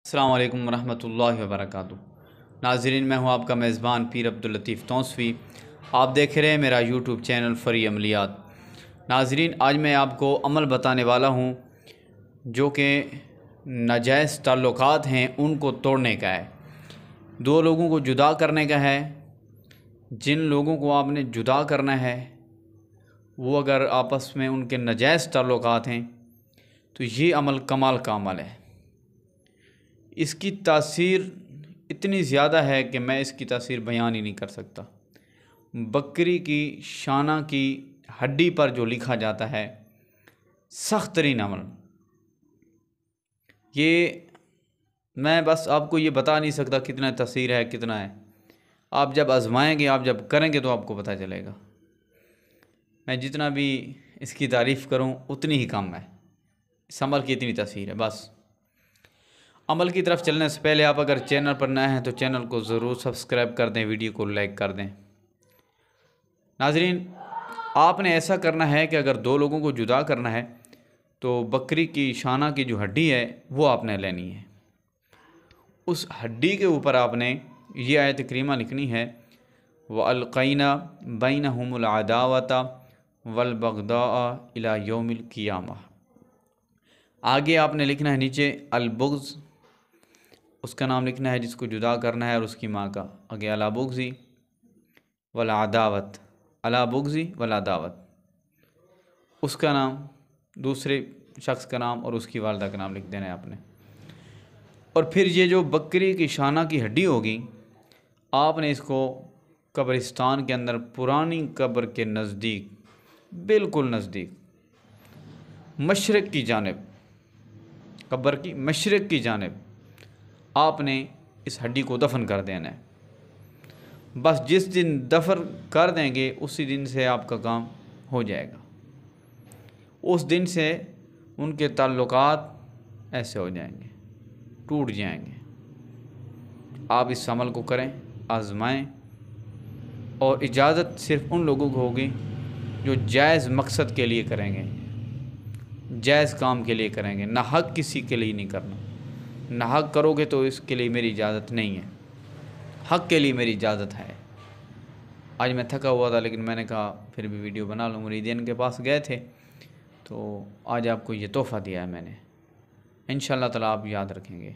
السلام علیکم ورحمۃ اللہ وبرکاتہ۔ ناظرین، میں ہوں آپ کا میزبان پیر عبداللطیف تونسوی۔ آپ دیکھ رہے ہیں میرا یوٹیوب چینل فری عملیات۔ ناظرین، آج میں آپ کو عمل بتانے والا ہوں جو کہ ناجائز تعلقات ہیں ان کو توڑنے کا ہے، دو لوگوں کو جدا کرنے کا ہے۔ جن لوگوں کو آپ نے جدا کرنا ہے وہ اگر آپس میں ان کے ناجائز تعلقات ہیں تو یہ عمل کمال کا عمل ہے۔ اس کی تاثیر اتنی زیادہ ہے کہ میں اس کی تاثیر بیان ہی نہیں کر سکتا۔ بکری کی شانہ کی ہڈی پر جو لکھا جاتا ہے سخت ترین عمل، یہ میں بس آپ کو یہ بتا نہیں سکتا کتنا تاثیر ہے، کتنا ہے۔ آپ جب آزمائیں گے، آپ جب کریں گے تو آپ کو پتہ چلے گا۔ میں جتنا بھی اس کی تعریف کروں اتنی ہی کم ہے، اس عمل کی اتنی تاثیر ہے۔ بس عمل کی طرف چلنے سے پہلے آپ اگر چینل پر نئے ہیں تو چینل کو ضرور سبسکرائب کر دیں، ویڈیو کو لائک کر دیں۔ ناظرین، آپ نے ایسا کرنا ہے کہ اگر دو لوگوں کو جدا کرنا ہے تو بکری کی شانہ کی جو ہڈی ہے وہ آپ نے لینی ہے۔ اس ہڈی کے اوپر آپ نے یہ آیت کریمہ لکھنی ہے، وَأَلْقَيْنَا بَيْنَهُمُ الْعَدَاوَةَ وَالْبَغْضَاءَ إِلَى يَوْمِ الْقِيَامَةِ۔ آگے آپ نے لکھنا ہے نیچے البغض، اس کا نام لکھنا ہے جس کو جدا کرنا ہے اور اس کی ماں کا، آگے علی بغضی والعداوت، علی بغضی والعداوت، اس کا نام، دوسرے شخص کا نام اور اس کی والدہ کا نام لکھ دینا ہے آپ نے۔ اور پھر یہ جو بکری کی شانہ کی ہڈی ہوگی آپ نے اس کو قبرستان کے اندر پرانی قبر کے نزدیک، بالکل نزدیک، مشرق کی جانب، قبر کی مشرق کی جانب آپ نے اس ہڈی کو دفن کر دینا ہے۔ بس جس دن دفن کر دیں گے اسی دن سے آپ کا کام ہو جائے گا، اس دن سے ان کے تعلقات ایسے ہو جائیں گے، ٹوٹ جائیں گے۔ آپ اس عمل کو کریں، آزمائیں، اور اجازت صرف ان لوگوں کو ہوگی جو جائز مقصد کے لیے کریں گے، جائز کام کے لیے کریں گے، نہ حق کسی کے لیے نہیں کرنا۔ نہ حق کرو گے تو اس کے لیے میری اجازت نہیں ہے، حق کے لیے میری اجازت ہے۔ آج میں تھکا ہوا تھا لیکن میں نے کہا پھر بھی ویڈیو بنا لوں، مریدین کے پاس گئے تھے تو آج آپ کو یہ تحفہ دیا ہے میں نے، انشاءاللہ تعالیٰ آپ یاد رکھیں گے۔